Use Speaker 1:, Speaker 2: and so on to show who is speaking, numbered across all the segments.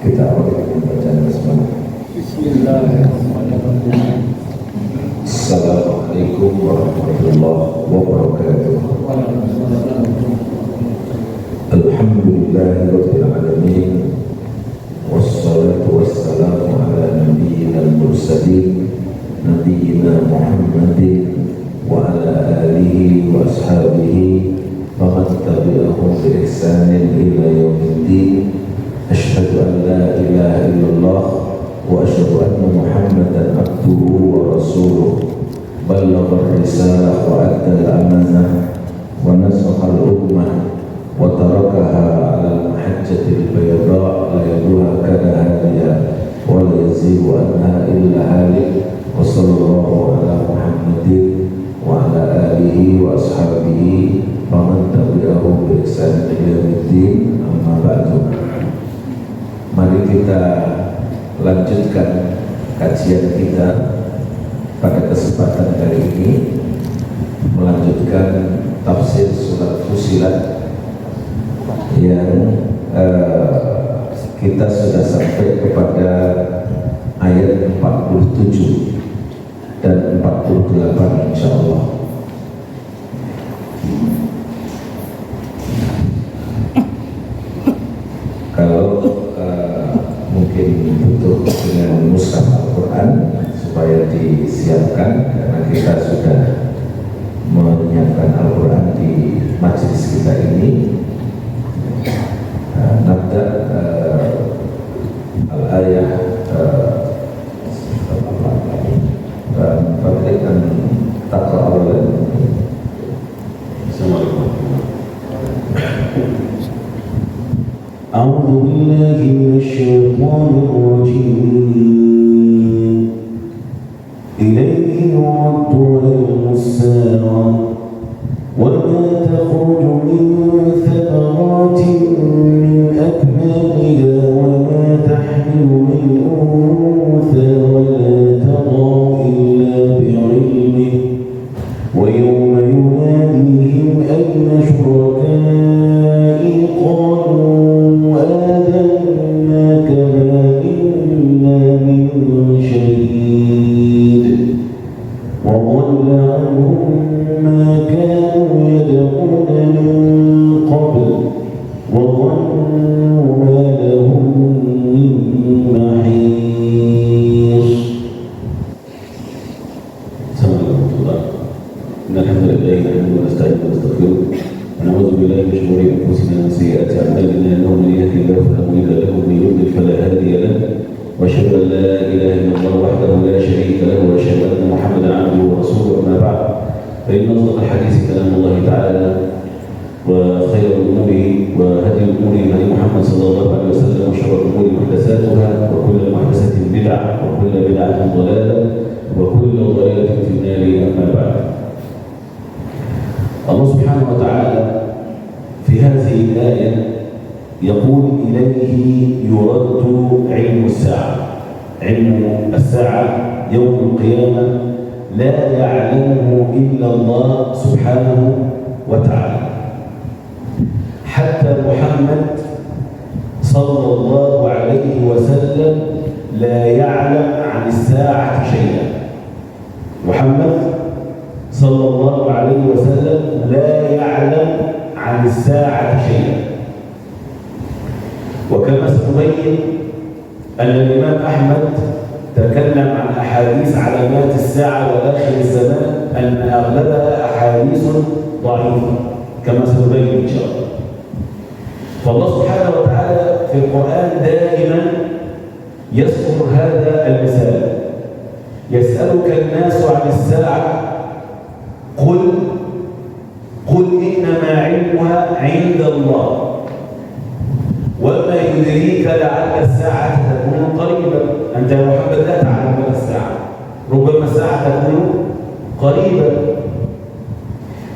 Speaker 1: Kita awali dengan bacaan basmalah.
Speaker 2: Bismillahirrahmanirrahim.
Speaker 1: Assalamualaikum warahmatullahi wabarakatuh. Alhamdulillahirabbil alamin. Wassalatu wassalamu ala nabiyyina mursalin nabiyyina Muhammadin wa ala alihi wa ashabihi wa man tabi'ahum bi ihsanin ila yaumiddin. Asyhadu an la ilaha illallah wa asyhadu anna Muhammadan abduhu wa rasuluh. Ballagha risalah wa adda al-amanah wa nasaha al-ummah wa tarakaha 'ala al-mahajjati al-bayda' la yaduha kana hadiya wa la yazigu anha illa halik. Wa sallallahu ala Muhammadin wa ala alihi wa ashabihi wa man tabi'ahum bi ihsan ila yaumiddin. Amma ba'du. Mari kita lanjutkan kajian kita pada kesempatan kali ini, melanjutkan tafsir surat Fussilat yang kita sudah sampai kepada ayat 47 dan 48 insyaallah. Kalau mungkin butuh dengan mushaf Al-Quran supaya disiapkan, karena kita sudah menyiapkan Al-Quran di majelis kita ini. Nabda al-ayah Fadlikan Taqra awalan. Assalamualaikum.
Speaker 3: أعوذ بالله من الشيطان الرجيم إليه يرد علم الساعة وما تخرج من ثمرات من أكمامها وما تحمل من أنثى ولا تضع إلا بعلمه ويوم يناديهم أين شركائي قالوا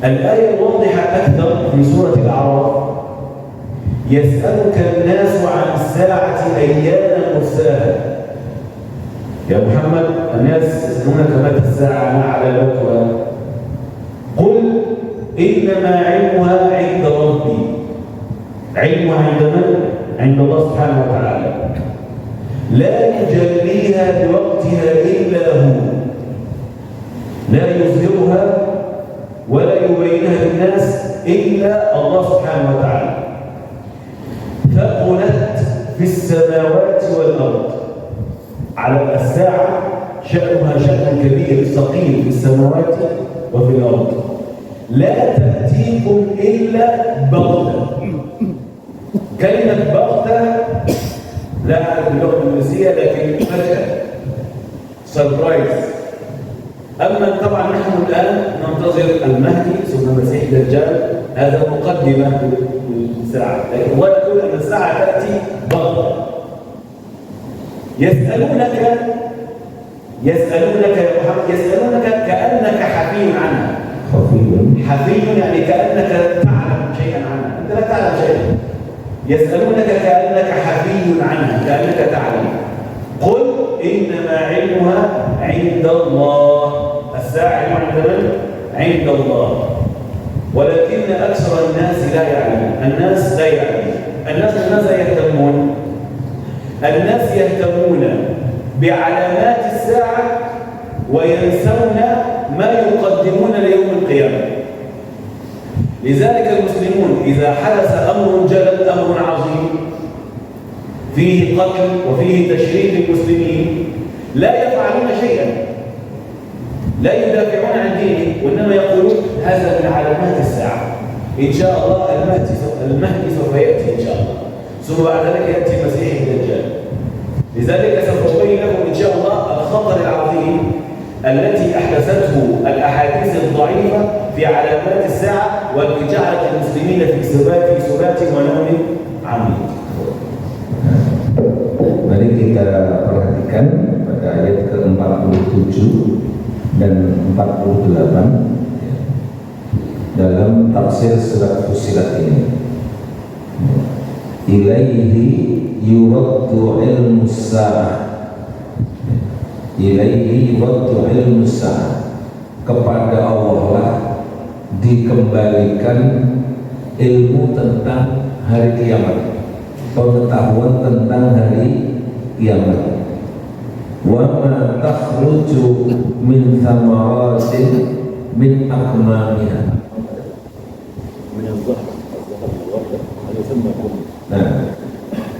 Speaker 4: الآية الواضحة أكثر في سورة الأعراف يسألك الناس عن الساعة أيان مرساها. يا محمد الناس يسألونك متى الساعة ما علامتها؟ قل إنما علمها عند ربي. علمها عند من؟ عند الله سبحانه وتعالى لا يجليها بوقتها إلا هو، لا يظهرها ولا يبينها للناس إلا الله سبحانه وتعالى. ثقلت في السماوات والأرض، على الساعة شأنها شأن كبير ثقيل في السماوات وفي الأرض، لا تأتيكم إلا بغتة. كلمة بغتة لا أعرف اللغة الإنجليزية لكن فجأة، سربرايز. أما طبعا نحن الآن ننتظر المهدي ثم المسيح الدجال، هذا مقدمة للساعة، لكن الله يقول أن الساعة تأتي بغتة. يسألونك يا محمد، يسألونك كأنك حفي عنها. حفي يعني كأنك تعلم شيئا عنها، أنت لا تعلم شيئا. يسألونك كأنك حفي عنها، كأنك تعلم. قل إنما علمها عند الله. الساعة عند من؟ عند الله، ولكن أكثر الناس لا يعلمون. الناس لا يعلمون. الناس لماذا يهتمون؟ الناس يهتمون بعلامات الساعة وينسون ما يقدمون ليوم القيامة. لذلك المسلمون إذا حدث أمر جلل، أمر عظيم فيه قتل وفيه تشريد المسلمين، لا يفعلون شيئا، لا يدافعون عن دينه، وإنما يقولون هذا من علامات الساعة، إن شاء الله المهدي سوف يأتي إن شاء الله، ثم بعد ذلك يأتي المسيح الدجال. لذلك سوف أبين لكم إن شاء الله الخطر العظيم التي أحدثته الأحاديث الضعيفة في علامات الساعة، والتي جعلت المسلمين في سبات ونوم عميق.
Speaker 1: Mari kita perhatikan pada ayat ke-47 dan 48 dalam tafsir surat Fussilat ini. Ilaihi yuraddu ilmus sa'ah. Ilaihi yuraddu ilmus sa'ah. Kepada Allah lah dikembalikan ilmu tentang hari kiamat, pengetahuan tentang hari kiamat. Wa ma takhruju min thamaratin min akmamiha. Nah,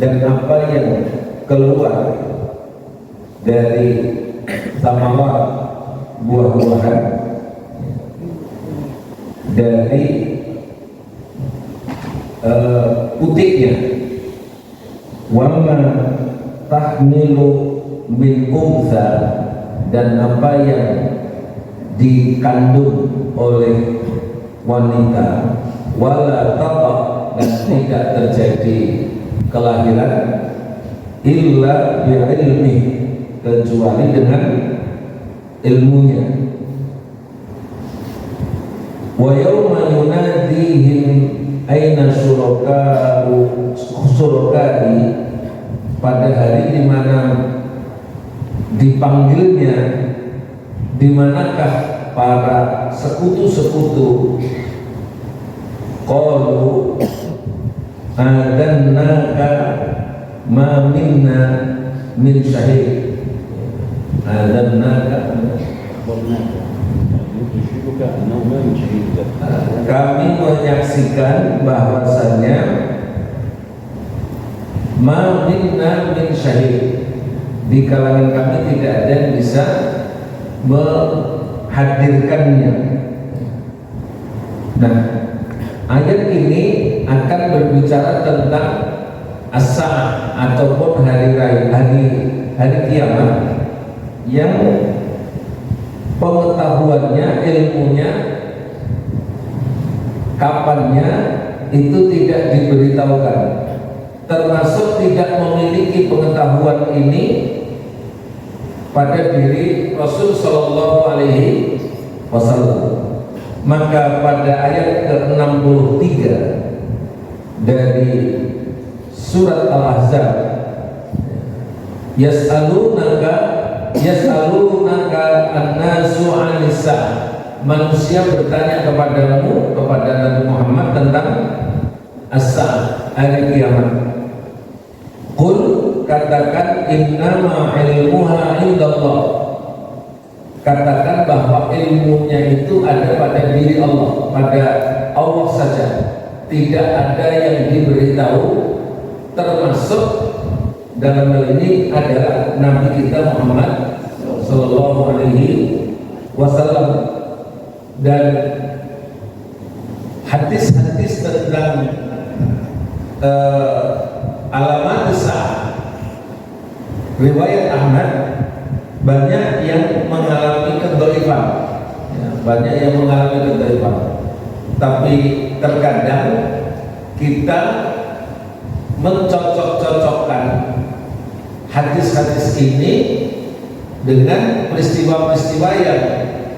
Speaker 1: dan apa yang keluar dari thamarat, buah-buahan, dari putiknya, wama tahmilu min untha, dan apa yang dikandung oleh wanita, wala taqa, dan tidak terjadi kelahiran, illa bi'ilmi, kecuali dengan ilmunya. Wa yawma yunadihim aina syurokai, pada hari di mana dipanggilnya, di manakah para sekutu-sekutu. Qalu adannaka ma minna min syahid. Adannaka, kami menyaksikan bahwasannya ma minna min syahid, di kalangan kami tidak ada yang bisa menghadirkannya. Nah, ayat ini akan berbicara tentang as-sa'ah ataupun hari kiamat, yang pengetahuannya, ilmunya, kapannya itu tidak diberitahukan, termasuk tidak memiliki pengetahuan ini pada diri Rasul Shallallahu Alaihi Wasallam. Maka pada ayat ke-63 dari surat Al-Ahzab, yas'alunaka an-nasu 'anis sa'ah, manusia bertanya kepadamu, kepada Nabi Muhammad, tentang as-sa'ah, hari kiamat. Qul, katakan innama ilmuha indallah. Katakan bahwa ilmunya itu ada pada diri Allah, pada Allah saja. Tidak ada yang diberitahu, termasuk dalam hal ini adalah Nabi kita Muhammad Sallallahu Alaihi Wasallam. Dan hadis-hadis tentang alamat sa'ah riwayat Ahmad banyak yang mengalami kedhaifan, ya, banyak yang mengalami kedhaifan. Tapi terkadang kita mencocok-cocokkan hadis-hadis ini dengan peristiwa-peristiwa yang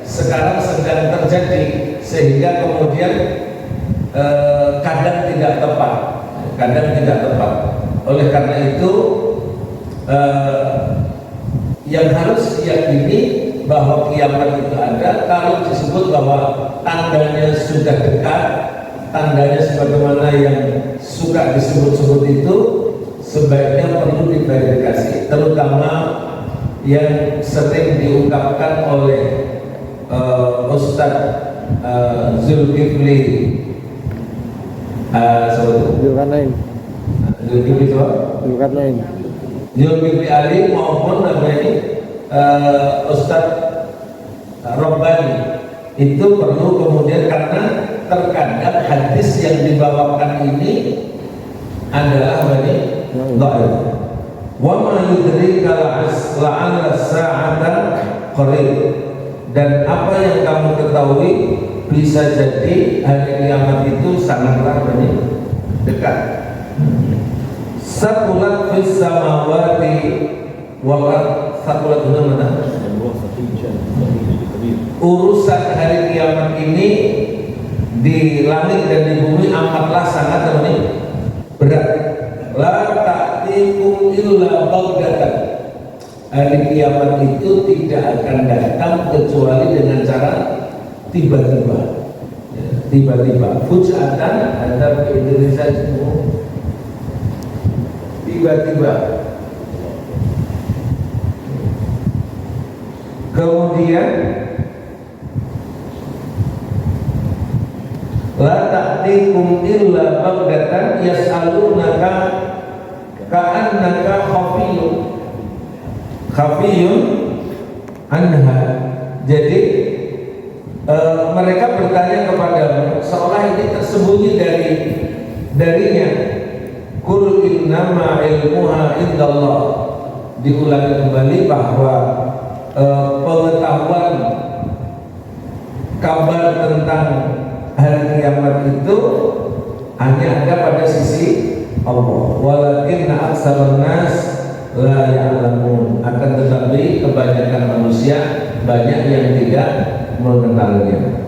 Speaker 1: sekarang sedang terjadi, sehingga kemudian kadang tidak tepat, Oleh karena itu yang harus diyakini bahwa kiamat itu ada kalau disebut bahwa tandanya sudah dekat, tandanya sebagaimana yang suka disebut-sebut itu, sebaiknya perlu diverifikasi, terutama yang sering diungkapkan oleh Ustadz Zulkifli Zulkifli Ali maupun Ustadz Rabbani. Itu perlu kemudian, karena terkadang hadis yang dibawakan ini adalah dhaif. Wa ma yudrika la'alla sa'atan qarib. Dan apa yang kamu ketahui bisa jadi hari kiamat itu sangatlah dekat. Saqulat fis samawati wal ardh. Saqulat itu mana? Urusan hari kiamat ini di langit dan di bumi amatlah sangat berat. La ta'tikum illa baghdatan. Hari kiamat itu tidak akan datang kecuali dengan cara tiba-tiba. Tiba-tiba, fujatan ada ke Indonesia semua. Tiba-tiba. Kemudian la ta'tikum illa baghdatan yas'alunaka ka'annaka khafiyun anha. Jadi mereka bertanya kepadamu seolah ini tersembunyi darinya. Qul innama ilmuha indallah. Diulangi kembali bahwa pengetahuan kabar tentang hari kiamat itu hanya ada pada sisi Allah. Walakinna aktsaran nas la ya'lamun. Akan tetapi kebanyakan manusia banyak yang tidak mengenalnya.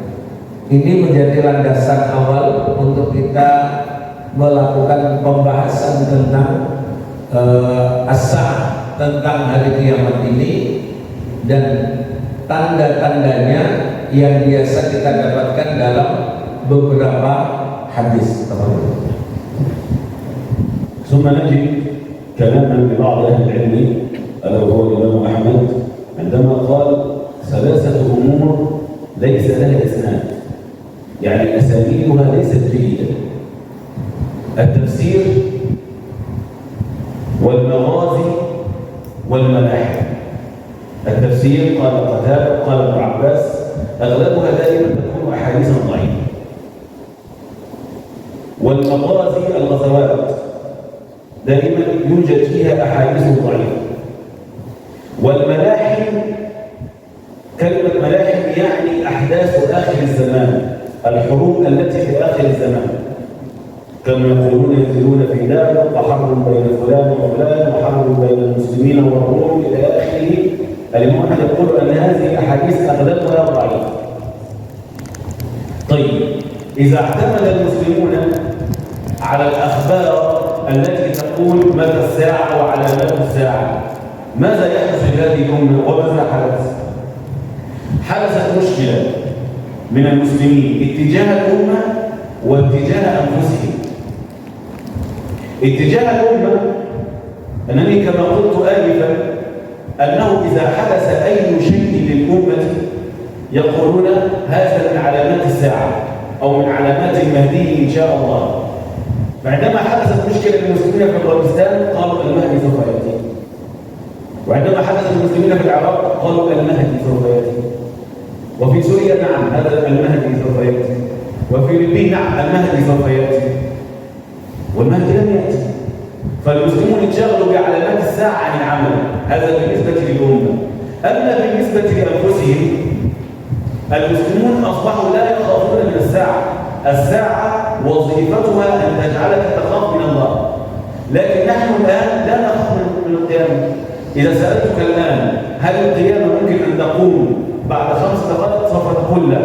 Speaker 1: Ini menjadi landasan awal untuk kita melakukan pembahasan tentang as-sa'ah, tentang hari kiamat ini dan tanda-tandanya yang biasa kita dapatkan dalam beberapa hadis.
Speaker 3: ثم نجد كلاما لبعض اهل العلم الا وهو الامام احمد عندما قال ثلاثه امور ليس لها اسناد، يعني اسانيدها ليست جيده: التفسير والمغازي والملاحم. التفسير قال قتادة قال ابن عباس اغلبها دائما تكون احاديث ضعيفه. والمغازي الغزوات دائما يوجد فيها احاديث ضعيفه. والملاحم كلمه ملاحم يعني احداث اخر الزمان، الحروب التي في اخر الزمان، كما يقولون ينزلون في دار وحرب بين فلان وفلان وحرب بين المسلمين والروم الى اخره. الامام احمد يقول ان هذه الاحاديث اغلبها ضعيفه. طيب، اذا اعتمد المسلمون على الاخبار التي تقول متى الساعه وعلامات الساعه، ماذا يحدث في هذه الامه وماذا حدث؟ حدثت مشكله من المسلمين اتجاه الامه واتجاه انفسهم. اتجاه الامه أنني كما قلت آنفا أنه إذا حدث أي شيء للأمة يقولون هذا من علامات الساعة أو من علامات المهدي إن شاء الله. فعندما حدثت مشكلة للمسلمين في أفغانستان قالوا المهدي سوف يأتي، وعندما حدث للمسلمين في العراق قالوا المهدي سوف يأتي، وفي سوريا نعم هذا المهدي سوف يأتي، وفي ليبيا نعم المهدي سوف يأتي، والمهدي لم يأتي. فالمسلمون انشغلوا بعلامات الساعة عن العمل، هذا بالنسبة للأمة. أما بالنسبة لأنفسهم المسلمون أصبحوا لا يخافون من الساعة. الساعة وظيفتها أن تجعلك تخاف من الله، لكن نحن الآن لا نخاف من القيامة. إذا سألتك الآن هل القيامة ممكن أن تقوم بعد 5 دقائق سوف تقول لا.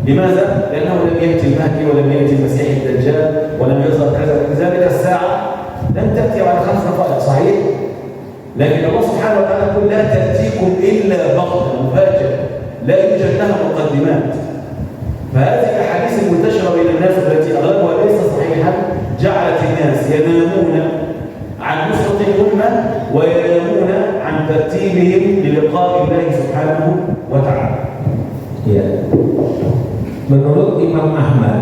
Speaker 3: لماذا؟ لأنه لم يأتي المهدي ولم يأتي المسيح الدجال ولم يظهر كذا. لذلك الساعة لن تأتي بعد 5 دقائق، صحيح؟ لكن الله سبحانه وتعالى يقول لا تأتيكم إلا بغتة مفاجأة لا يوجد لها مقدمات. فهذه الأحاديث المنتشرة بين الناس التي أغلبها ليس صحيحا جعلت الناس ينامون عن نصرة الأمة وينامون عن ترتيبهم للقاء الله سبحانه وتعالى.
Speaker 1: Ya. Menurut Imam Ahmad,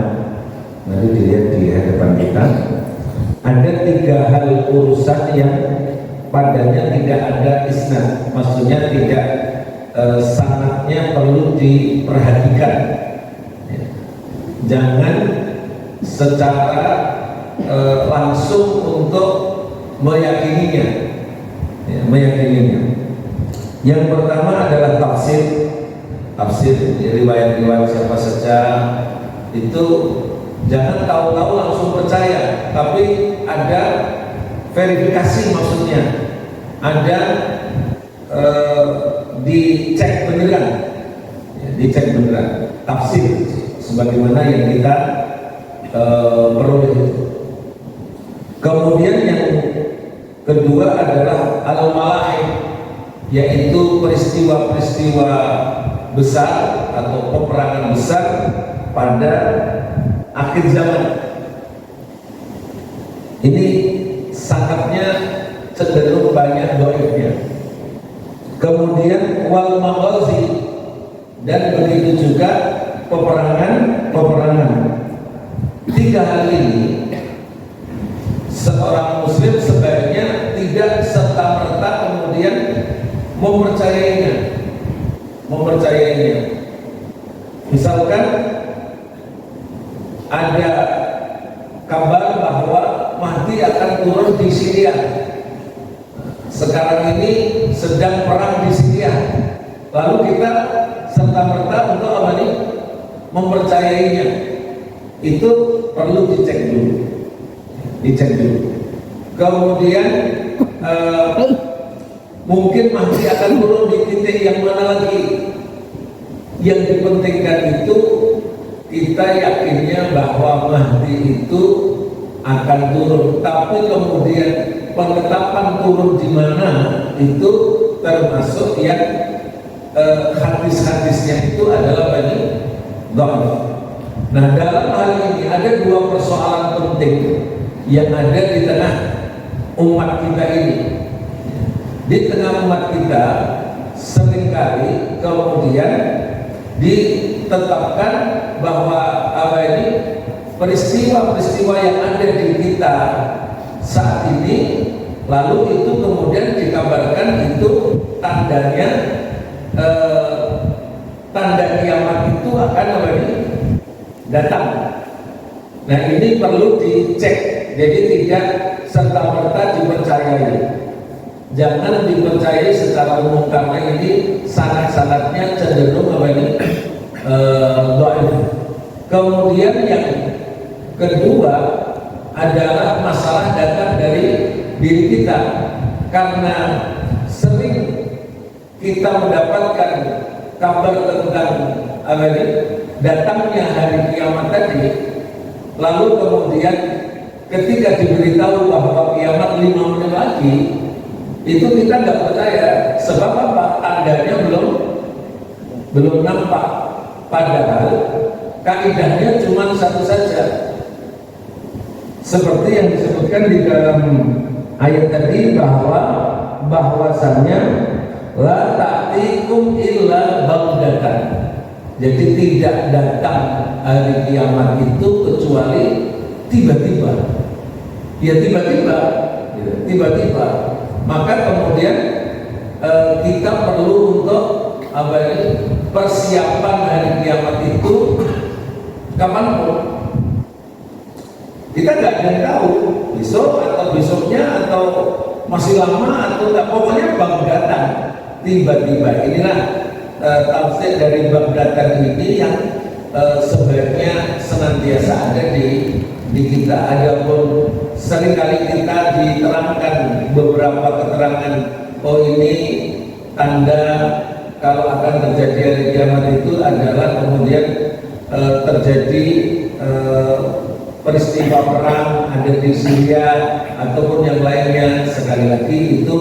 Speaker 1: nanti dilihat di hadapan kita, ada 3 hal urusan yang padanya tidak ada isnad, maksudnya tidak sanadnya perlu diperhatikan. Jangan secara langsung untuk meyakininya. Yang pertama adalah tafsir riwayat-riwayat siapa saja itu jangan tahu-tahu langsung percaya, tapi ada verifikasi, maksudnya ada dicek beneran, tafsir sebagaimana yang kita peroleh itu. Kemudian yang kedua adalah al-malahim, yaitu peristiwa-peristiwa besar atau peperangan besar pada akhir zaman. Ini sangatnya cenderung banyak dhaifnya. Kemudian wal maghazi, dan begitu juga peperangan. 3 hal ini seorang muslim sebaiknya tidak serta-merta kemudian mempercayainya. Misalkan ada kabar bahwa Mahdi akan turun di Syria. Sekarang ini sedang perang di Syria. Lalu kita serta-merta untuk apa nih? Mempercayainya. Itu perlu dicek dulu. Kemudian mungkin Mahdi akan turun di titik yang mana lagi. Yang dipentingkan itu kita yakinnya bahwa Mahdi itu akan turun, tapi kemudian penetapan turun di mana itu termasuk yang hadis-hadisnya itu adalah banyak dhaif. Nah, dalam hal ini ada 2 persoalan penting yang ada di tengah umat kita ini. Di tengah umat kita seringkali kemudian ditetapkan bahwa apa ini peristiwa-peristiwa yang ada di kita saat ini, lalu itu kemudian dikabarkan itu tandanya tanda kiamat itu akan apa ini datang. Nah, ini perlu dicek, jadi tidak serta-merta dipercayai. Jangan dipercayai secara umum karena ini sanad-sanadnya cenderung apa ini dhaif. Kemudian yang kedua adalah masalah datang dari diri kita, karena sering kita mendapatkan kabar tentang apa ini datangnya hari kiamat tadi, lalu kemudian ketika diberitahu bahwa kiamat 5 menit lagi, itu kita nggak percaya. Sebab apa? Tandanya belum nampak. Padahal kaidahnya cuma satu saja. Seperti yang disebutkan di dalam ayat tadi bahwasannya la ta'tikum illa baghdatan. Jadi tidak datang hari kiamat itu kecuali tiba-tiba. Ya tiba-tiba. Maka kemudian kita perlu untuk persiapan hari kiamat itu kapanpun. Kita nggak ada yang tahu besok atau besoknya atau masih lama atau enggak, pokoknya baghdatan, tiba-tiba. Inilah tafsir dari baghdatan ini yang sebaiknya senantiasa ada di kita. Adapun seringkali kita diterangkan beberapa keterangan, oh ini tanda kalau akan terjadi hari kiamat itu adalah kemudian terjadi peristiwa perang ada di Syria ataupun yang lainnya. Sekali lagi itu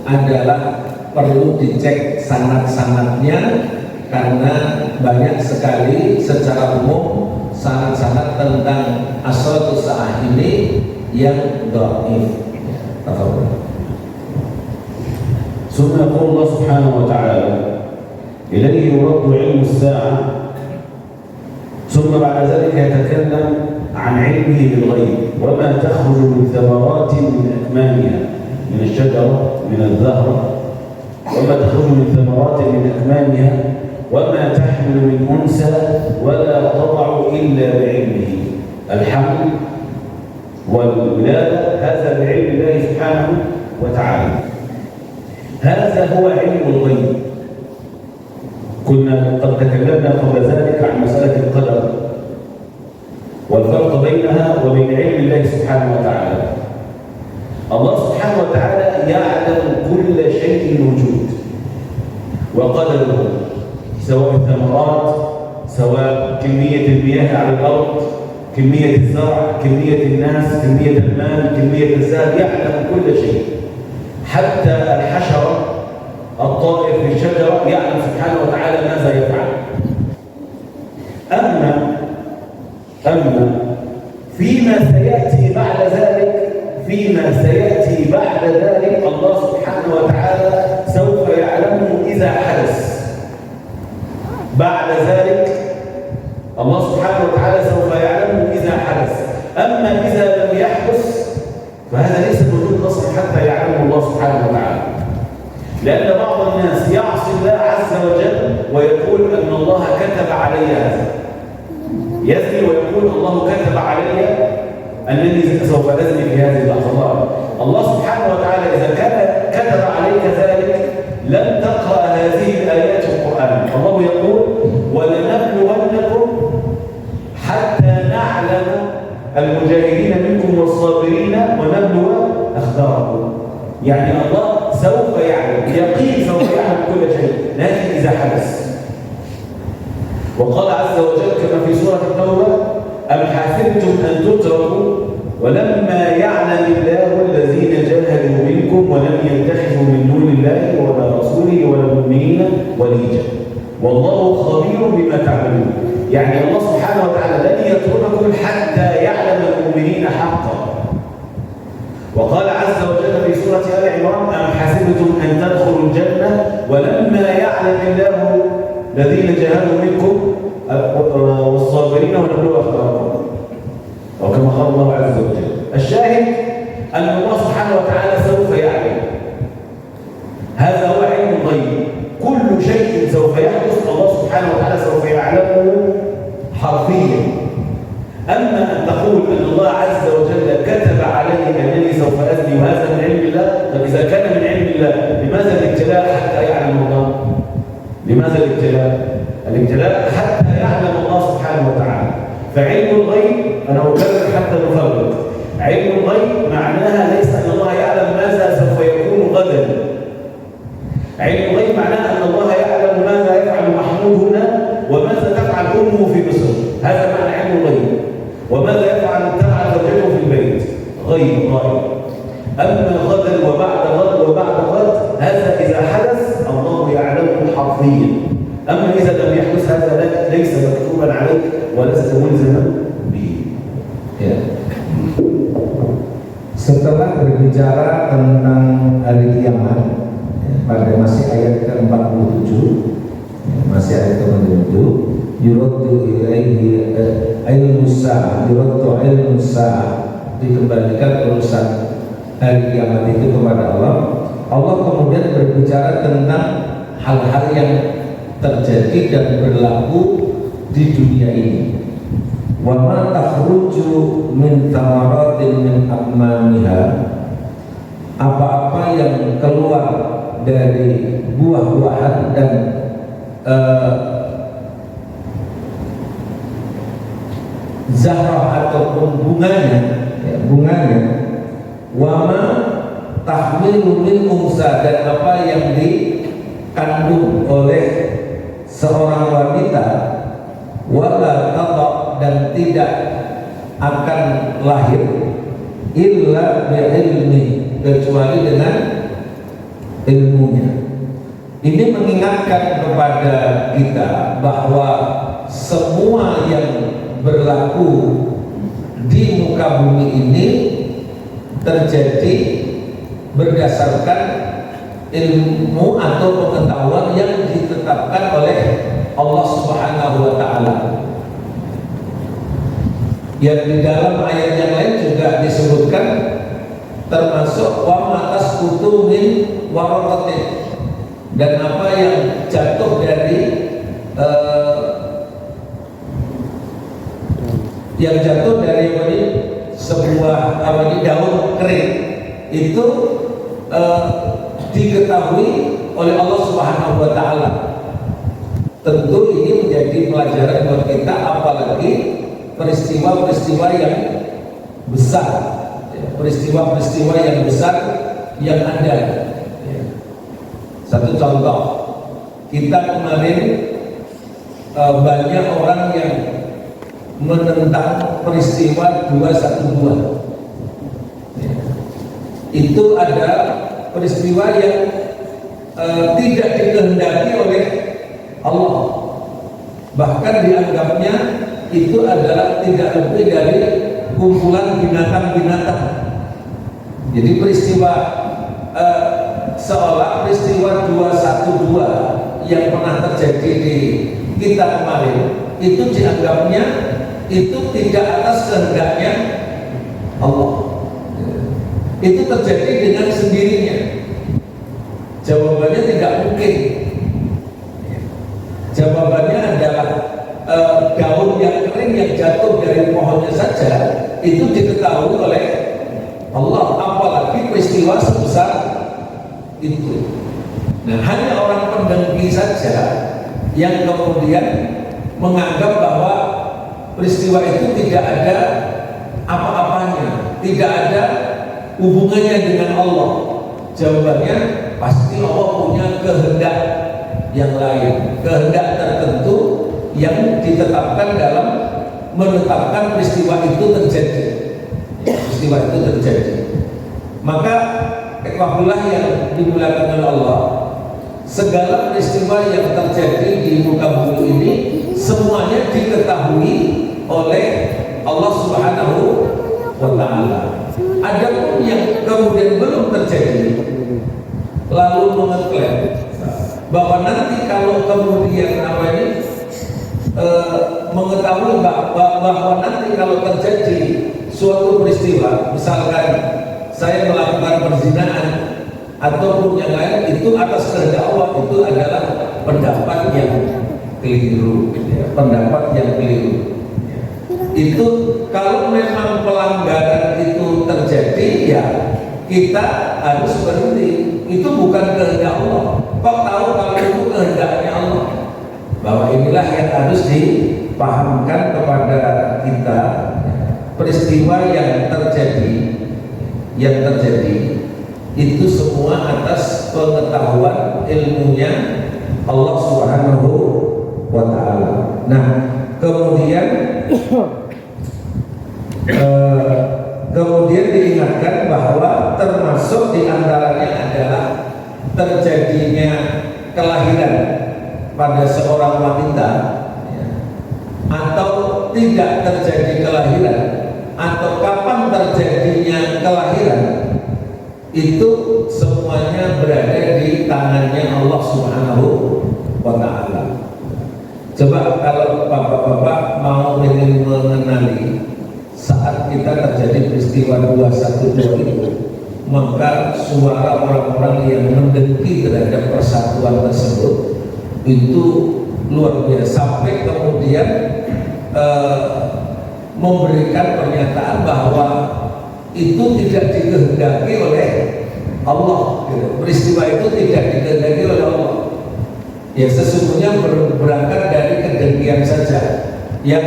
Speaker 1: adalah perlu dicek sanad-sanadnya, karena banyak sekali secara umum sanad-sanad tentang asratus saah ini yang dhaif.
Speaker 3: ثم يقول الله سبحانه وتعالى إليه يرد علم الساعة، ثم بعد ذلك يتكلم عن علمه بالغيب وما تخرج من ثمرات من أكمامها من الشجرة من الزهرة، وما تخرج من ثمرات من أكمامها وما تحمل من أنثى ولا تضع إلا بعلمه. الحمل والولادة هذا بعلم الله سبحانه وتعالى. هذا هو علم الغيب. كنا قد تكلمنا قبل ذلك عن مسألة القدر والفرق بينها وبين علم الله سبحانه وتعالى. الله سبحانه وتعالى يعلم كل شيء موجود وقدره، سواء الثمرات، سواء كمية المياه على الأرض، كمية الزرع، كمية الناس، كمية المال، كمية الذهب، يعلم كل شيء. حتى الحشرة الطائر في الشجرة يعلم سبحانه وتعالى ماذا يفعل. أما فيما سيأتي بعد ذلك الله سبحانه وتعالى سوف يعلمه إذا حدث. بعد ذلك الله سبحانه وتعالى سوف يعلمه إذا حدث. أما إذا لم يحدث فهذا ليس موجود أصلا حتى يعلمه الله سبحانه وتعالى. لأن بعض الناس يعصي الله عز وجل ويقول أن الله كتب علي هذا، يزني ويقول الله كتب علي أنني سوف أزني في هذه اللحظات. الله سبحانه وتعالى إذا كتب عليك ذلك لن تقرأ هذه الآيات في القرآن. الله يقول ولنبلونكم حتى نعلم المجاهدين منكم والصابرين ونبلو أخباركم. يعني الله سوف يعلم، يقين سوف يعلم كل شيء، لكن إذا حدث. وقال عز وجل كما في سورة التوبة أم حسبتم أن تتركوا ولما يعلم الله الذين جاهدوا منكم ولم يتخذوا من دون الله ولا رسوله ولا المؤمنين وليجا والله خبير بما تعملون. يعني الله سبحانه وتعالى لن يترككم حتى يعلم المؤمنين حقا. وقال عز وجل في سورة آل عمران أم حسبتم أن تدخلوا الجنة ولما يعلم الله الذين جاهدوا منكم والصابرين ونبلو أخباركم، أو كما قال الله عز وجل. الشاهد أن الله سبحانه وتعالى سوف يعلم. هذا هو علم الغيب. كل شيء سوف يحدث الله سبحانه وتعالى سوف يعلمه حرفيا. أما أن تقول أن الله عز وجل كتب علي أنني سوف أزني وهذا من علم الله، طب إذا كان من علم الله لماذا الابتلاء حتى يعلم الله؟ لماذا الابتلاء؟ الابتلاء حتى يعلم الله سبحانه وتعالى. فعلم الغيب أنا أكرر حتى نفرق، علم الغيب معناها ليس أن الله يعلم ماذا سوف يكون غدا. علم الغيب معناها أن الله يعلم ماذا يفعل محمود هنا وماذا تفعل أمه في مصر، هذا معنى علم الغيب. وماذا تفعل زوجته في البيت، غيب غائب. أما غدا وبعد غد وبعد غد هذا إذا حدث الله يعلمه حرفيا. أما إذا لم يحدث هذا ليس مكتوبا عليك ولست ملزما به.
Speaker 1: Setelah berbicara tentang hari kiamat, pada masih ayat ke-47, masih ayat ke-47, yuraddu ilaihi ilmu sa'ah, yuraddu ilmu sa'ah, dikembalikan urusan hari kiamat itu kepada Allah. Allah kemudian berbicara tentang hal-hal yang terjadi dan berlaku di dunia ini. Wa ma takhruju min thamaratin min akmamiha, apa-apa yang keluar dari buah-buahan dan zahrah ataupun bunganya, bunganya. Wa ma tahmilu min unsa, dan apa yang dikandung oleh seorang wanita, wala tata, dan tidak akan lahir illa bi'ilmi, kecuali dengan ilmunya. Ini mengingatkan kepada kita bahwa semua yang berlaku di muka bumi ini terjadi berdasarkan ilmu atau pengetahuan yang ditetapkan oleh Allah Subhanahu wa Ta'ala. Yang di dalam ayat yang lain juga disebutkan, termasuk wa ma tasqutu min waraqatin, dan apa yang jatuh dari sebuah daun kering itu diketahui oleh Allah Subhanahu wa Ta'ala. Tentu ini menjadi pelajaran buat kita, apalagi peristiwa-peristiwa yang besar, peristiwa-peristiwa yang besar yang ada. Satu contoh, kita kemarin banyak orang yang menentang peristiwa 212. Itu ada peristiwa yang tidak dikehendaki oleh Allah, bahkan dianggapnya itu adalah tidak lebih dari kumpulan binatang-binatang. Jadi peristiwa seolah peristiwa 212 yang pernah terjadi di kita kemarin itu dianggapnya itu tidak atas kehendaknya Allah. Itu terjadi dengan sendirinya. Jawabannya tidak mungkin. Jawabannya adalah daun yang kering yang jatuh dari pohonnya saja itu diketahui oleh Allah, apalagi peristiwa sebesar itu. Nah, hanya orang pendengki saja yang kemudian menganggap bahwa peristiwa itu tidak ada apa-apanya, tidak ada hubungannya dengan Allah. Jawabannya pasti Allah punya kehendak yang lain, kehendak tertentu yang ditetapkan dalam menetapkan peristiwa itu terjadi. Peristiwa itu terjadi. Maka ikhwahullah yang dimuliakan oleh Allah, segala peristiwa yang terjadi di muka bumi ini semuanya diketahui oleh Allah Subhanahu wa Ta'ala. Adapun yang kemudian belum terjadi lalu mengeklaim bahwa nanti kalau kemudian mengetahui bahwa nanti kalau terjadi suatu peristiwa, misalkan saya melakukan perzinahan ataupun yang lain, itu atas kehendak Allah, itu adalah pendapat yang keliru, pendapat yang keliru. Itu kalau memang pelanggaran itu terjadi, ya kita harus berhenti. Itu bukan kehendak Allah. Kok tahu kalau itu kehendaknya Allah? Bahwa inilah yang harus dipahamkan kepada kita. Peristiwa yang terjadi itu semua atas pengetahuan ilmunya Allah Subhanahu wa Ta'ala. Nah, kemudian diingatkan bahwa termasuk diantaranya adalah terjadinya kelahiran pada seorang wanita, atau tidak terjadi kelahiran, atau kapan terjadi terjadinya kelahiran itu semuanya berada di tangannya Allah Subhanahu wa Ta'ala. Coba kalau bapak-bapak mau ingin mengenali saat kita terjadi peristiwa 212 itu, maka suara orang-orang yang mendengki terhadap persatuan tersebut itu luar biasa, sampai kemudian memberikan pernyataan bahwa itu tidak dikehendaki oleh Allah, peristiwa itu tidak dikehendaki oleh Allah. Ya sesungguhnya berangkat dari kedengkian saja, yang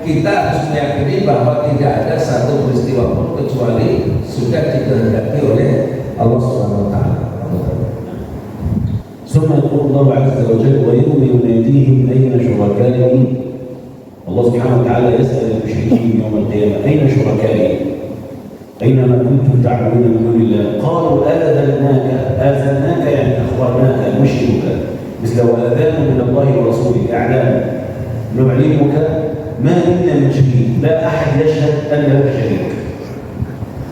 Speaker 1: kita harus meyakini bahwa tidak ada satu peristiwa pun kecuali sudah dikehendaki oleh Allah Subhanahu wa Ta'ala.
Speaker 3: ثم يقول الله عز وجل ويوم يناديهم أين شركائي. الله سبحانه وتعالى يسأل المشركين يوم القيامة أين شركائي؟ أينما كنتم تعبدون من دون الله؟ قالوا آذناك يعني أخبرناك نشرك مثل وآذان من الله ورسوله إعلام نعلمك ما منا من شهيد لا أحد يشهد أن لك شريك.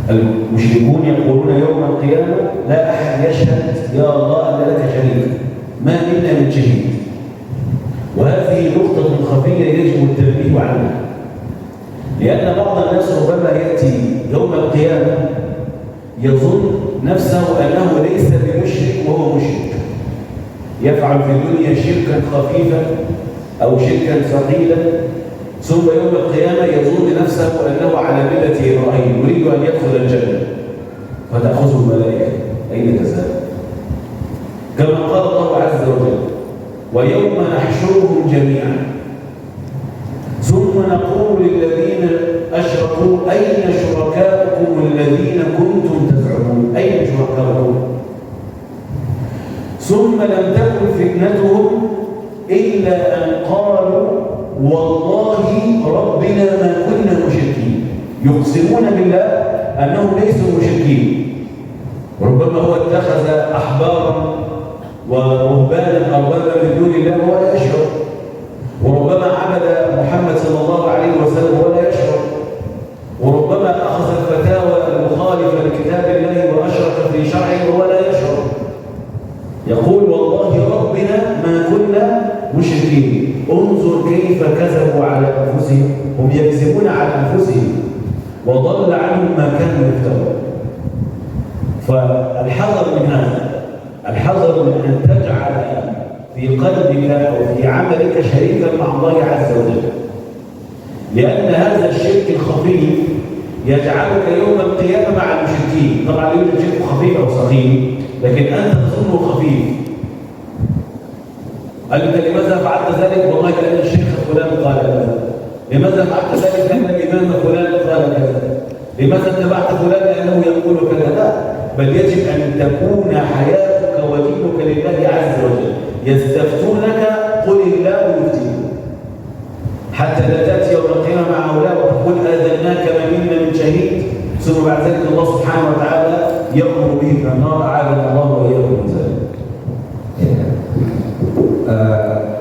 Speaker 3: المشركون يقولون يوم القيامة لا أحد يشهد يا الله أن لك شريك، ما منا من شهيد. وهذه نقطة خفية يجب التنبيه عنها، لأن بعض الناس ربما يأتي يوم القيامة يظن نفسه أنه ليس بمشرك وهو مشرك، يفعل في الدنيا شركا خفيفا أو شركا ثقيلا، ثم يوم القيامة يظن نفسه أنه على ملة إبراهيم يريد أن يدخل الجنة فتأخذه الملائكة. أين تذهب؟ كما قال الله عز وجل ويوم نحشرهم جميعا ثم نقول للذين أشركوا أين شركاؤكم الذين كنتم تزعمون؟ أين شركاؤكم؟ ثم لم تكن فتنتهم إلا أن قالوا والله ربنا ما كنا مشركين. يقسمون بالله أنهم ليسوا مشركين، ربما هو اتخذ أحبارا ورهبانا أربابا من دون الله وهو لا يشعر، وربما عبد محمد صلى الله عليه وسلم ولا يشعر، وربما أخذ الفتاوى المخالفة لكتاب الله وأشرك في شرعه وهو لا يشعر. يقول والله ربنا ما كنا مشركين. انظر كيف كذبوا على أنفسهم، هم يكذبون على أنفسهم وضل عنهم ما كانوا يفترون. فالحذر من هذا، الحذر من أن تجعل في قلبك أو في عملك شريكا مع الله عز وجل، لأن هذا الشرك الخفي يجعلك يوم القيامة مع المشركين. طبعا يوجد شرك خفيف أو صغير، لكن أنت تظنه خفيف. قال أنت لماذا فعلت ذلك؟ والله لأن الشيخ فلان قال كذا. لماذا فعلت ذلك؟ لأن الإمام فلان قال كذا. لماذا اتبعت فلان؟ لأنه يقول كذا. لا، بل يجب أن تكون حياتك ودينك لله عز وجل. يستفتونك قل الله يفتيك، حتى لا تأتي يوم القيامة مع هؤلاء وتقول آذناك ما منا من شهيد، ثم بعد ذلك الله سبحانه وتعالى يأمر به في النار. أعاذنا الله وإياكم من ذلك.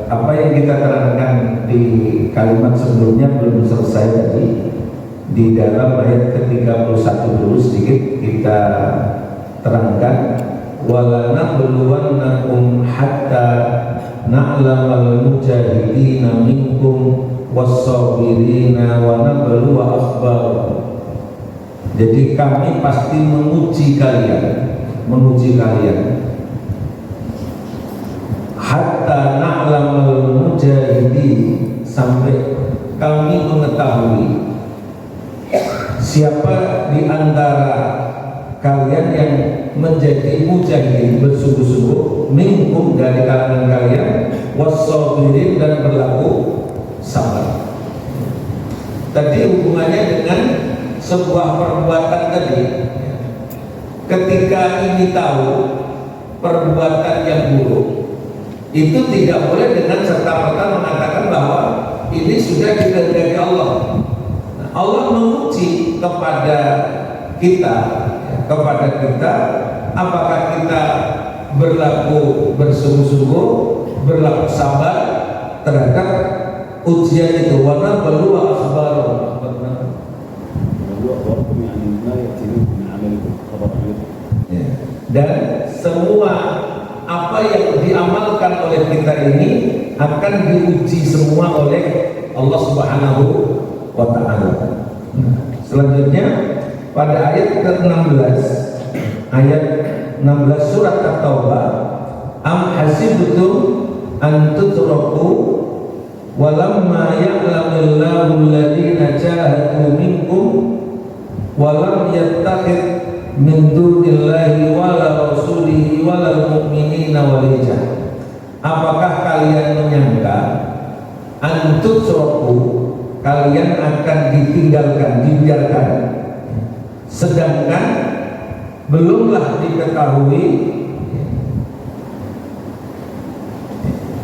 Speaker 1: Apa yang kita terangkan di kalimat sebelumnya belum selesai tadi. Di dalam ayat ke-31 dulu sedikit kita terangkan, walana buluwannakum hatta na'lamal mujahidina minkum was-sabirina wa nabluwa akhbarakum. Jadi kami pasti menguji kalian hatta na'lamal mujahidin, sampai kami mengetahui siapa di antara kalian yang menjadi mujahidin, bersungguh-sungguh, minkum dari kalangan kalian, was-sabirin, dan berlaku sabar. Tadi hubungannya dengan sebuah perbuatan tadi. Ketika ini tahu perbuatan yang buruk, itu tidak boleh dengan serta-merta mengatakan bahwa ini sudah dikehendaki Allah. Allah menguji kepada kita, apakah kita berlaku bersungguh-sungguh, berlaku sabar terhadap ujian itu. Warna belua akhbar dan semua apa yang diamalkan oleh kita ini akan diuji semua oleh Allah Subhanahu wa Ta'ala. Selanjutnya pada ayat ke-16, ayat 16 surat At-Taubah, am hasibtum an tutraku walamma ya'lamillahu alladhina jahadu minkum walam yattakhidh min dunillahi wala rasulihi wala mu'minina walija. Apakah kalian menyangka an tutraku, kalian akan ditinggalkan, dibiarkan, sedangkan belumlah diketahui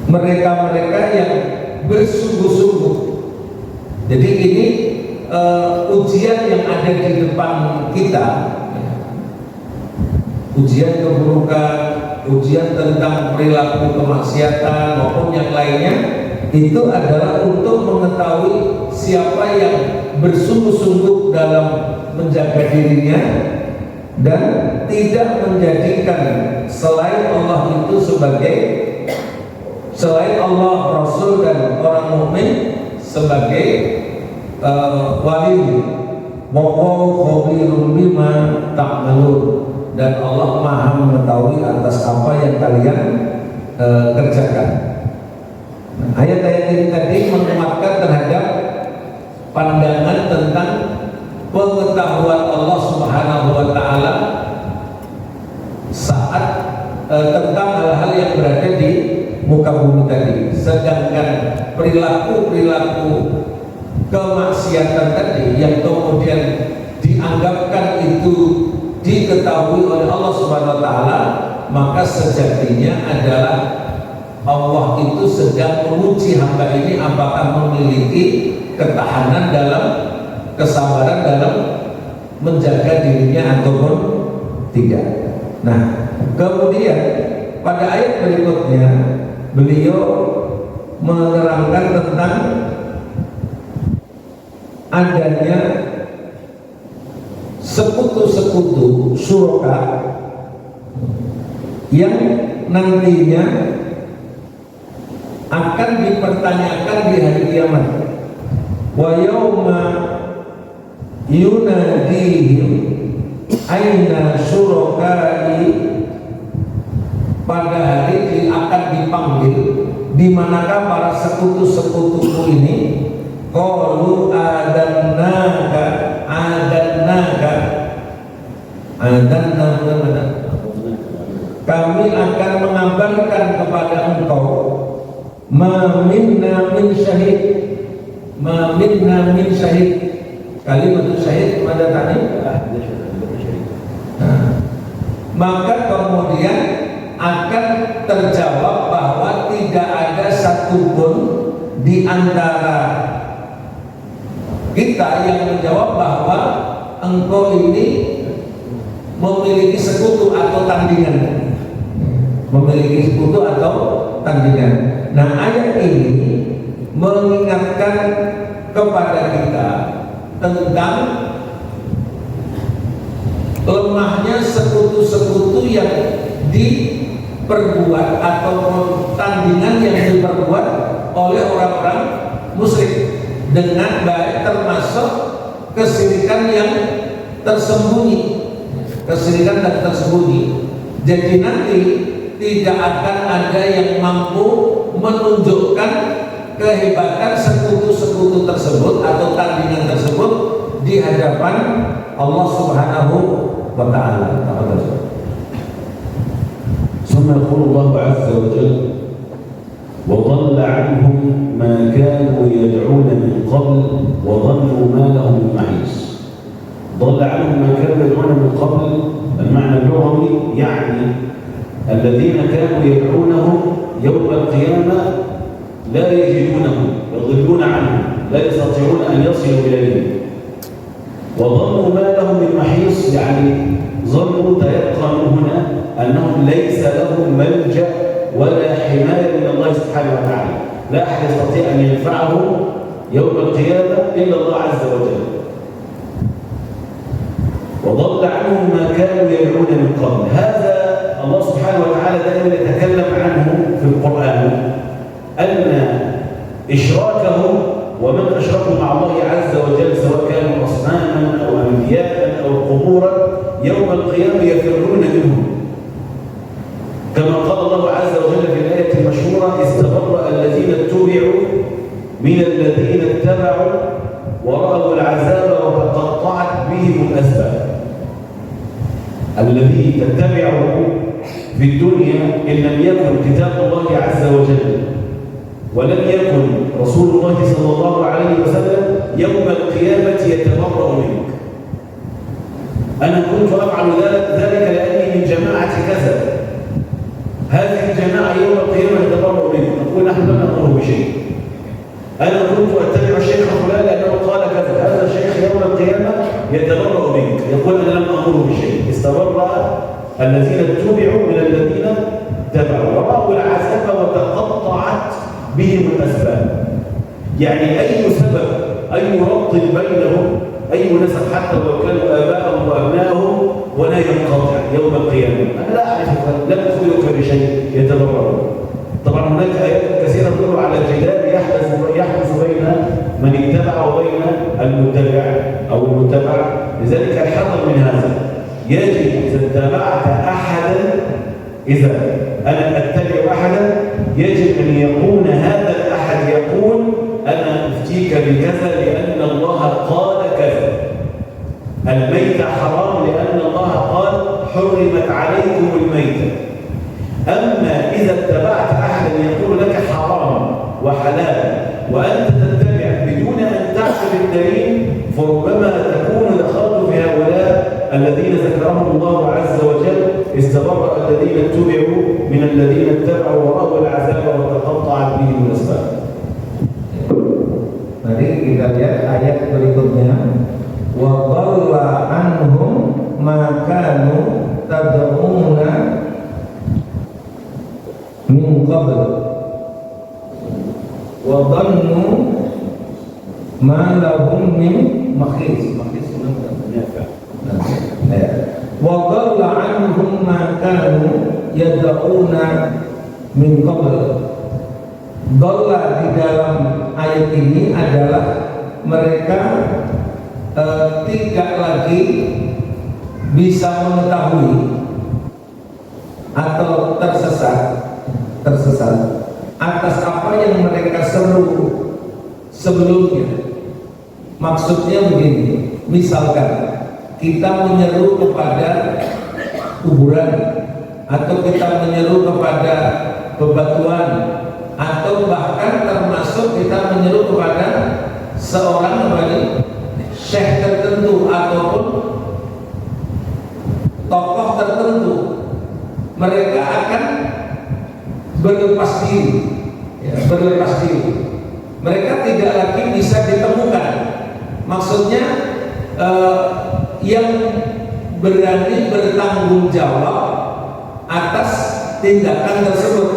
Speaker 1: mereka-mereka yang bersungguh-sungguh. Jadi ini ujian yang ada di depan kita, ujian keburukan, ujian tentang perilaku kemaksiatan maupun yang lainnya, itu adalah untuk mengetahui siapa yang bersungguh-sungguh dalam menjaga dirinya dan tidak menjadikan selain Allah itu sebagai, selain Allah, Rasul dan orang mukmin sebagai wali. Wallahu khabirun bima ta'malun, dan Allah Maha mengetahui atas apa yang kalian kerjakan. Ayat-ayat ini tadi menguatkan terhadap pandangan tentang pengetahuan Allah Subhanahu wa Ta'ala saat tentang hal-hal yang berada di muka bumi tadi. Sedangkan perilaku-perilaku kemaksiatan tadi yang kemudian dianggapkan itu diketahui oleh Allah Subhanahu wa Ta'ala, maka sejatinya adalah Allah itu sedang menguji hamba ini apakah memiliki ketahanan dalam, kesabaran dalam menjaga dirinya ataupun tidak. Nah, kemudian pada ayat berikutnya beliau menerangkan tentang adanya sekutu-sekutu syurga yang nantinya akan dipertanyakan di hari kiamat. Wa yauma yunadihim aina syurakai, pada hari akan dipanggil, di manakah para sekutu-sekutuku ini? Qalu adannaka kami akan mengabarkan kepada engkau ma minna min syahid, ma minna min syahid. Kalimat syahid pada tadi, maka kemudian akan terjawab bahwa tidak ada satupun di antara kita yang menjawab bahwa engkau ini memiliki sekutu atau tandingan, memiliki sekutu atau tandingan. Nah, ayat ini mengingatkan kepada kita tentang lemahnya sekutu-sekutu yang diperbuat ataupun tandingan yang diperbuat oleh orang-orang musyrik, dengan baik termasuk kesyirikan yang tersembunyi, kesyirikan dan tersembunyi. Jadi nanti tidak akan ada yang mampu menunjukkan kehebatan sekutu-sekutu tersebut atau tandingan tersebut di hadapan Allah Subhanahu wa Ta'ala.
Speaker 3: Summa yaqulu Allah azza wa jalla وضل عنهم ما كانوا يدعون من قبل وظنوا ما لهم من محيص. ضل عنهم ما كانوا يدعون من قبل، المعنى اللغوي يعني الذين كانوا يدعونهم يوم القيامة لا يجدونهم، يضلون عنهم، لا يستطيعون أن يصلوا إليهم. وظنوا ما لهم من محيص يعني ظنوا تيقنوا هنا أنهم ليس لهم ملجأ ولا حماية من الله سبحانه وتعالى، لا أحد يستطيع أن ينفعهم يوم القيامة إلا الله عز وجل. وضل عنهم ما كانوا يدعون من قبل. هذا يوم القيامة يفرون منهم، كما قال الله عز وجل في الآية المشهورة: استبرأ الذين اتبعوا من الذين اتبعوا ورأوا العذاب وتقطعت بهم الأسباب. الذي تتبعه في الدنيا إن لم يكن كتاب الله عز وجل ولم يكن رسول الله صلى الله عليه وسلم، يوم القيامة يتبرأ منك. أنا كنت أفعل ذلك لأني من جماعة كذا، هذه الجماعة يوم القيامة تتبرأ منك، نقول نحن لم نأمره بشيء. أنا كنت أتبع الشيخ فلان لأنه قال كذا، هذا الشيخ يوم القيامة يتبرأ منك، يقول أنا لم أأمره بشيء. استبرأ الذين اتبعوا من الذين اتبعوا ورأوا العذاب وتقطعت بهم الأسباب. يعني أي سبب، أي ربط بينهم، أي نسب، حتى لو كانوا آباءهم وأبنائهم، ولا ينقطع يوم القيامة. أنا لا أعرفك، لم أخبرك بشيء، يتبرأ. طبعا هناك آيات كثيرة تدل على الجدال يحدث بين من اتبع وبين المتبع أو المتبع، لذلك الحذر من هذا. يجب إذا اتبعت أحدا، إذا أنا أتبع أحدا، يجب أن يكون هذا الأحد يقول أنا أفتيك بكذا لأن الله قال كذا. الميتة حرام لأن الله قال حرمت عليكم الميتة. أما إذا اتبعت أحدا يقول لك حرام وحلال وأنت تتبع بدون أن تعرف الدليل، فربما تكون دخلت في هؤلاء الذين ذكرهم الله عز وجل: استبرأ الذين اتبعوا من الذين اتبعوا ورأوا العذاب وتقطعت بهم الأسباب.
Speaker 2: Mari kita lihat ayat berikutnya. Wa dhalla anhum ma kanu tad'una min qabl wa dhannu ma lahum min makhis. Wa dhalla anhum ma kanu yad'una min qabl. Dhalla di dalam ayat ini adalah mereka tidak lagi bisa mengetahui atau tersesat atas apa yang mereka seru sebelumnya. Maksudnya begini, misalkan kita menyeru kepada kuburan, atau kita menyeru kepada bebatuan, atau bahkan termasuk kita menyeru kepada seorang syekh tertentu ataupun tokoh tertentu, mereka akan berlepas diri, berlepas diri. Mereka tidak lagi bisa ditemukan. Maksudnya yang berani bertanggung jawab atas tindakan tersebut,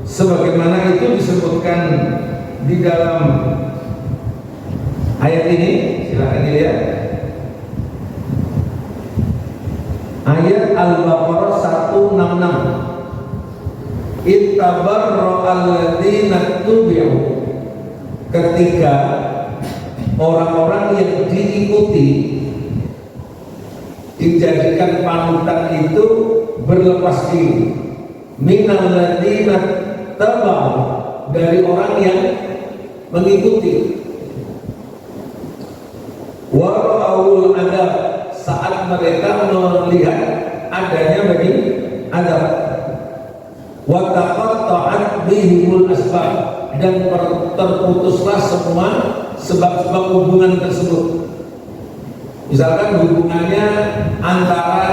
Speaker 2: sebagaimana itu disebutkan di dalam ayat ini. Silakan dilihat ayat Al-Baqarah 166. Ittabarra'al ladzina tubi'u, ketika orang-orang yang diikuti, dijadikan panutan itu berlepas diri, minal ladzina tabau, dari orang yang mengikuti, wara'ul adab, saat mereka melihat adanya bagi adab, wa taqatta'at bihimul asbab, dan terputuslah semua sebab-sebab hubungan tersebut. Misalkan hubungannya antara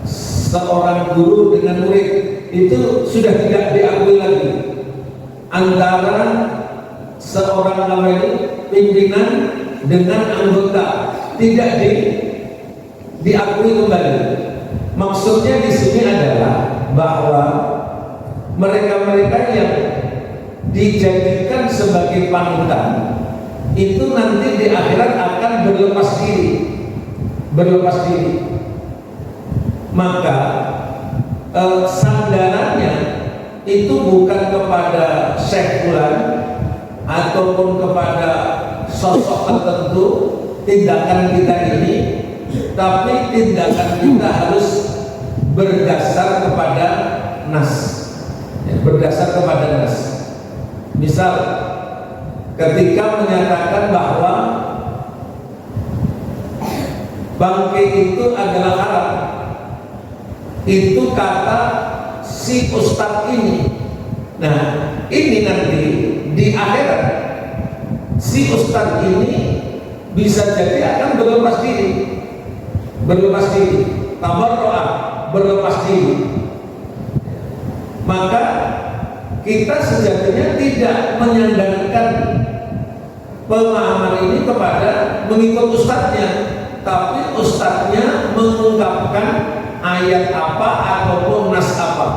Speaker 2: seorang guru dengan murid itu sudah tidak diakui lagi, antara seorang pimpinan dengan anggota tidak diakui kembali. Maksudnya di sini adalah bahwa mereka-mereka yang dijadikan sebagai panutan itu nanti di akhirat akan berlepas diri. Maka sandarannya itu bukan kepada syekh fulan ataupun kepada sosok tertentu. Tindakan kita ini tapi tindakan kita harus berdasar kepada nas, berdasar kepada nas. Misal ketika menyatakan bahwa bangkai itu adalah haram, itu kata si ustadz ini. Nah, ini nanti di akhirat si ustadz ini bisa jadi akan berlepas diri, tabarru'ah, berlepas diri. Maka kita sejatinya tidak menyandarkan pemahaman ini kepada mengikut ustadznya, tapi ustadznya mengungkapkan ayat apa ataupun nas apa.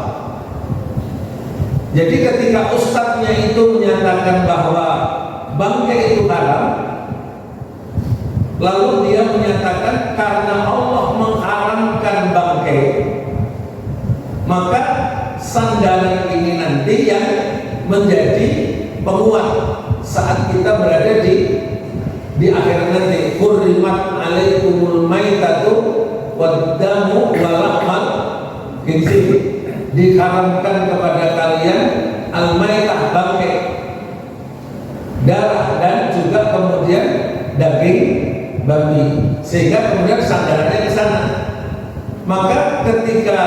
Speaker 2: Jadi ketika ustadznya itu menyatakan bahwa bangkai itu haram, lalu dia menyatakan karena Allah mengharamkan bangkai, maka sandaran ini nanti yang menjadi penguat saat kita berada di akhirat nanti. Hurrimat alaikumul maitatu waddamu walahmal khinzir, diharamkan kepada kalian al-maitah, bangkai, darah, dan juga kemudian daging babi, sehingga kemudian sandarannya ke sana. Maka ketika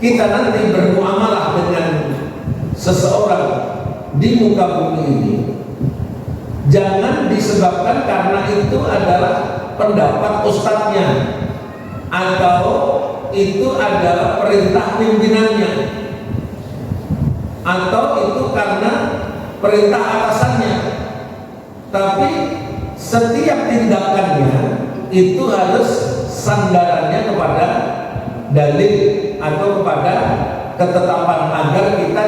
Speaker 2: kita nanti bermuamalah dengan seseorang di muka bumi ini, jangan disebabkan karena itu adalah pendapat ustadznya atau itu adalah perintah pimpinannya atau itu karena perintah atasannya, tapi setiap tindakannya itu harus sandarannya kepada dalil atau kepada ketetapan, agar kita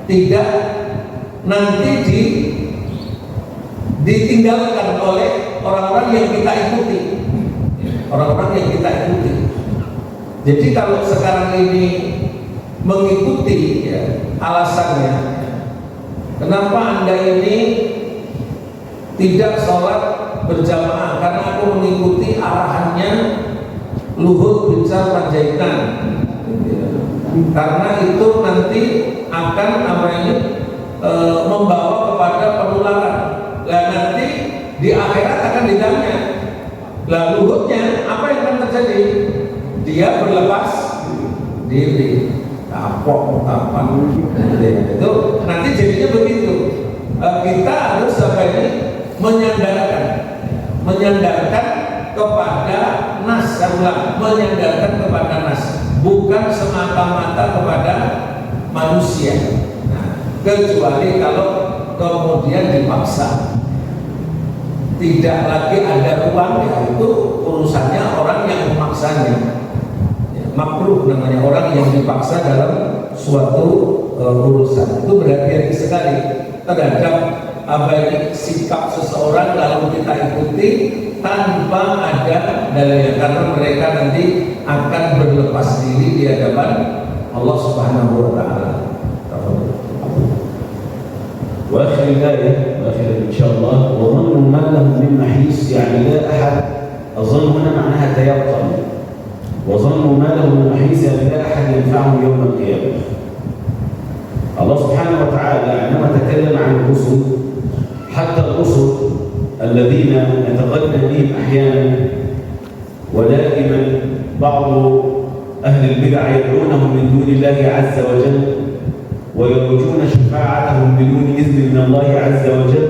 Speaker 2: tidak nanti ditinggalkan oleh orang-orang yang kita ikuti. Jadi kalau sekarang ini mengikuti, ya, alasannya kenapa Anda ini tidak sholat berjamaah, karena aku mengikuti arahannya Luhut Binsar Panjaitan, karena itu nanti akan membawa kepada penularan. Dan nanti di akhirat akan ditanya, lah Luhutnya apa yang akan terjadi? Dia berlepas diri, kapok, kapan, itu nanti jadinya begitu. Kita harus sampai menyandarkan kepada nas, menyandarkan kepada nas, bukan semata-mata kepada manusia. Nah, kecuali kalau kemudian dipaksa, tidak lagi ada ruang, ya itu urusannya orang yang memaksanya. Makruh namanya orang yang dipaksa dalam suatu urusan. Itu berhati-hati sekali terhadap sikap seseorang lalu kita ikuti tanpa ada dalilnya, karena mereka nanti akan berlepas diri di hadapan Allah Subhanahu wa taala.
Speaker 3: واخر الايه واخر ان شاء الله، وظن ما له من محيص، يعني لا احد، الظن هنا معناها تيقن، وظن ما له من محيص يعني لا احد ينفعه يوم القيامه. الله سبحانه وتعالى عندما تكلم عن الرسل، حتى الرسل الذين نتقدم بهم احيانا ودائما بعض اهل البدع يدعونهم من دون الله عز وجل ويرجون شفاعتهم بدون إذن من الله عز وجل،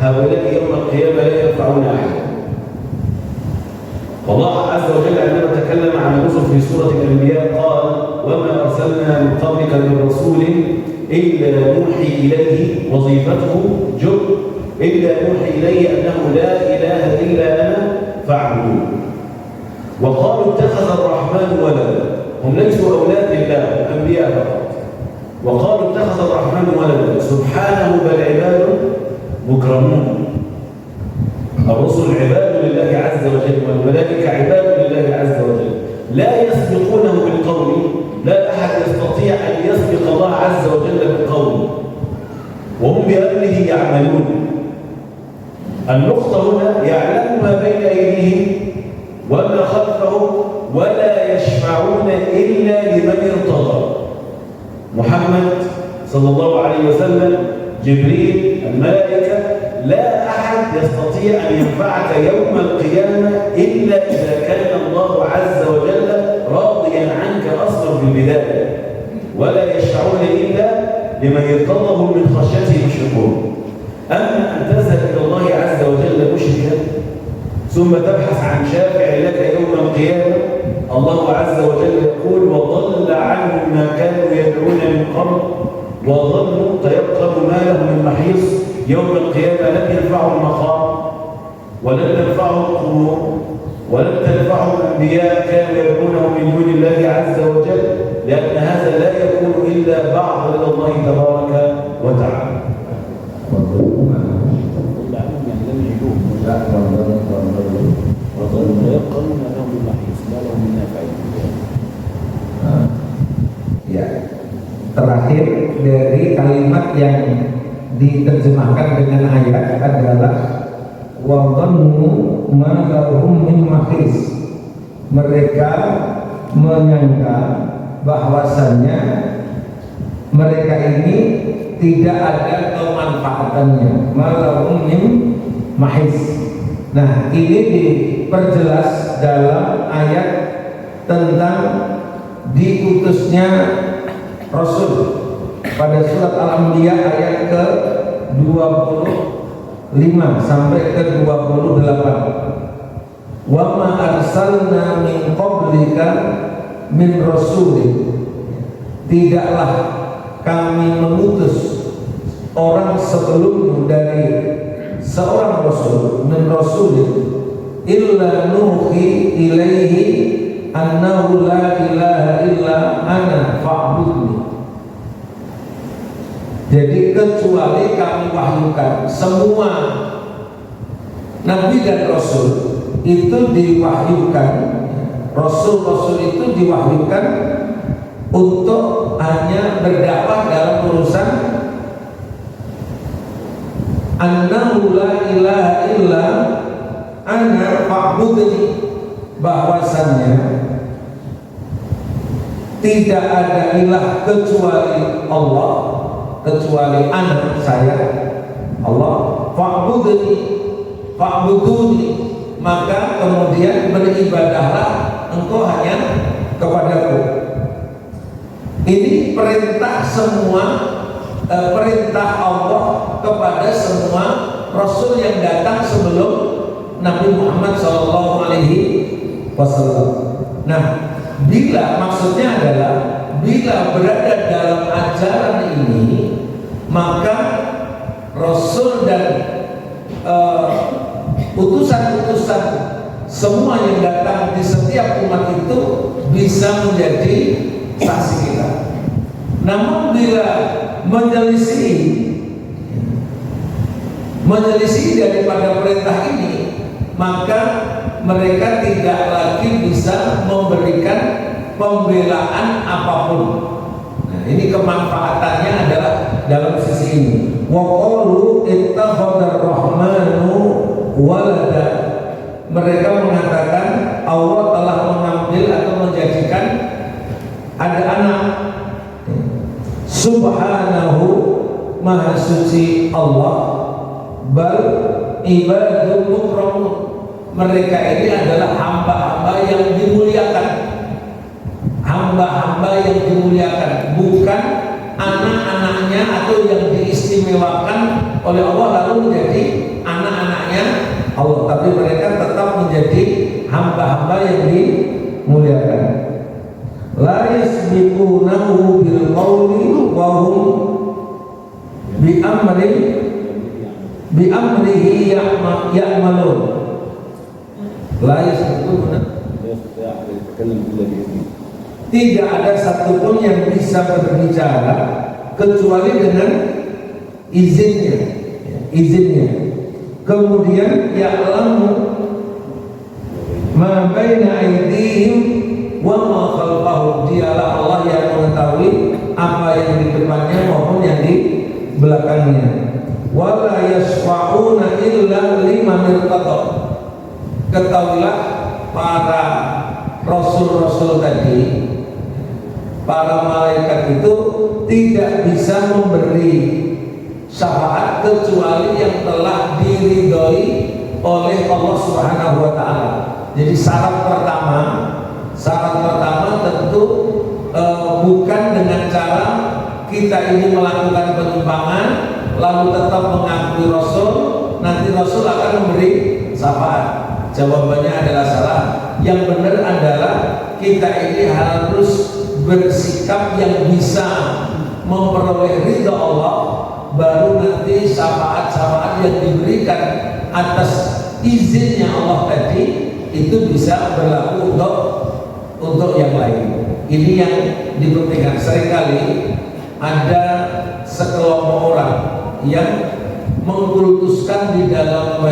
Speaker 3: هؤلاء يوم القيامة لا ينفعون أحدا. والله عز وجل عندما تكلم عن الرسل في سورة الأنبياء قال: وما أرسلنا من قبلك من رسول إلا نوحي إليه، وظيفته إلا نوحي إليه أنه لا إله إلا أنا فاعبدون. وقالوا اتخذ الرحمن ولدا، هم ليسوا أولاد لله، أنبياء فقط. وقالوا اتخذ الرحمن ولدا، سبحانه بل عباد مكرمون. الرسل عباد لله عز وجل، والملائكة عباد لله عز وجل، لا يسبقونه بالقول، لا أحد يستطيع أن يسبق الله عز وجل بالقول، وهم بأمره يعملون. النقطة هنا يعلم ما بين إلا لمن ارتضى. محمد صلى الله عليه وسلم، جبريل، الملائكة، لا أحد يستطيع أن ينفعك يوم القيامة إلا إذا كان الله عز وجل راضيا عنك أصلا في البداية، ولا يشفعون إلا لمن ارتضى من خشيته مشركون. أما أن تذهب إلى الله عز وجل مشركا ثم تبحث عن شافع لك يوم القيامة، الله عز وجل يقول: وضل عنهم ما كانوا يدعون من قبل وظنوا تيقن ما لهم من محيص. يوم القيامة لن ينفعهم المقام، ولن تنفعهم القبور، ولن تنفعهم الأنبياء كانوا يدعونهم من دون الله عز وجل، لأن هذا لا يكون إلا بعد رضا الله تبارك وتعالى.
Speaker 2: Ya, terakhir dari kalimat yang diterjemahkan dengan ayat adalah wa dhannu ma lahum min mahis. Mereka menyangka bahwasannya mereka ini tidak ada kemanfaatannya, ma lahum min mahis. Nah, ini diperjelas dalam ayat tentang diutusnya Rasul pada surat Al-Anbiya ayat ke-25 sampai ke-28. Wa ma arsalna min qablika min rasulin. Tidaklah kami mengutus orang sebelummu dari seorang rasul, min rasulin illa nuhi ilaihi annahu la ilaha illa ana fa'budni. Jadi kecuali kami wahyukan, semua nabi dan rasul itu diwahyukan, rasul-rasul itu diwahyukan untuk hanya berdakwah dalam urusan annahu la ilaha illa ana fa'budni, bahwasannya tidak ada ilah kecuali Allah, kecuali anak saya Allah, fa'buduni, maka kemudian beribadahlah engkau hanya kepadaku. Ini perintah semua, perintah Allah kepada semua rasul yang datang sebelum Nabi Muhammad SAW. Nah, bila maksudnya adalah bila berada dalam ajaran ini, maka Rasul dan utusan-utusan semua yang datang di setiap umat itu bisa menjadi saksi kita. Namun bila menyelisih daripada perintah ini, maka mereka tidak lagi bisa memberikan pembelaan apapun. Nah, ini kemanfaatannya adalah dalam sisi ini. Wa qalu ittakhadar rahmanu walada. Mereka mengatakan Allah telah mengambil atau menjadikan ada anak. Subhanahu, maha suci Allah, bal ibadul mukramun. Mereka ini adalah hamba-hamba yang dimuliakan, hamba-hamba yang dimuliakan, bukan anak-anaknya atau yang diistimewakan oleh Allah lalu menjadi anak-anaknya Allah, tapi mereka tetap menjadi hamba-hamba yang dimuliakan. La yasbiqunahu bil qawli wa hum bi amrihi ya'malun. La yasbiquna, tidak ada satupun yang bisa berbicara kecuali dengan izinnya. Kemudian ya'lamu ma baina aydihim wa ma khalfahum. Dialah Allah yang mengetahui apa yang di depannya maupun yang di belakangnya. Wala yashfa'una illa liman irtada. Ketahuilah para rasul-rasul tadi para malaikat itu tidak bisa memberi syafaat kecuali yang telah diridhoi oleh Allah Subhanahu wa taala. Jadi syarat pertama tentu bukan dengan cara kita ini melakukan penyimpangan lalu tetap mengakui Rasul, nanti Rasul akan memberi syafaat. Jawabannya adalah salah. Yang benar adalah kita ini harus bersikap yang bisa memperoleh ridha Allah, baru nanti syafaat-syafaat yang diberikan atas izinnya Allah tadi itu bisa berlaku untuk yang lain. Ini yang dipentingkan. Seringkali ada sekelompok orang yang mengkultuskan di dalam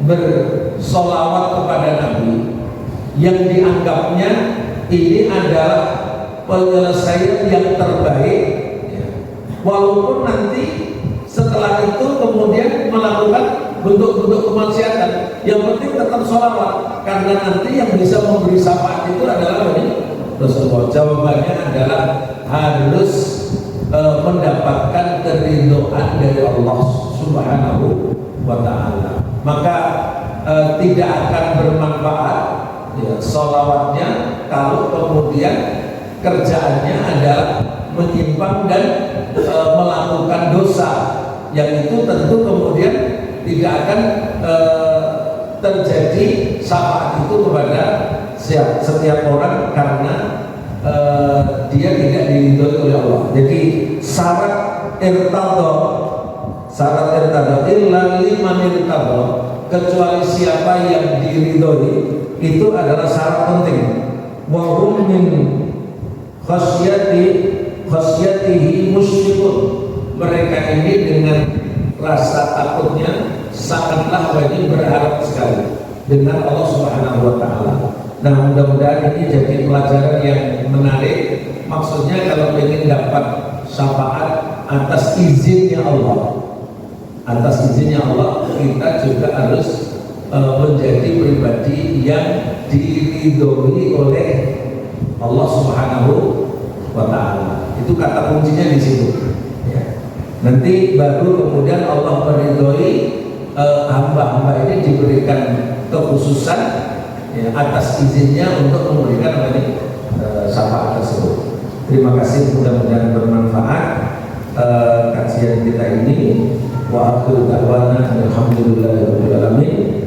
Speaker 2: bersolawat kepada Nabi yang dianggapnya ini adalah penyelesaian yang terbaik, walaupun nanti setelah itu kemudian melakukan bentuk-bentuk kemaksiatan, yang penting tetap sholawat, karena nanti yang bisa memberi syafaat itu adalah Rasulullah. Jawabannya adalah harus mendapatkan keridhaan dari Allah Subhanahu wa ta'ala. Maka tidak akan bermanfaat sholawatnya kalau kemudian kerjaannya adalah menyimpang dan melakukan dosa, yang itu tentu kemudian tidak akan terjadi syafaat itu kepada setiap orang karena dia tidak diridhoi oleh Allah. Jadi syarat irtadha illa liman irtadha, kecuali siapa yang diridhoi, itu adalah syarat penting. Wa hum min khasyatihi musyrikun, mereka ini dengan rasa takutnya sangatlah wajib berharap sekali dengan Allah Subhanahu wa ta'ala. Nah, mudah-mudahan ini jadi pelajaran yang menarik. Maksudnya kalau ingin dapat syafaat atas izinnya Allah, kita juga harus menjadi pribadi yang diridhoi oleh Allah Subhanahu wa ta'ala. Itu kata kuncinya di situ. Ya. Nanti baru kemudian Allah meridhoi hamba-hamba ini diberikan kekhususan atas izinnya untuk memberikan syafaat tersebut. Terima kasih, mudah-mudahan bermanfaat kajian kita ini. Wa akhiru da'wana alhamdulillahirabbil alamin.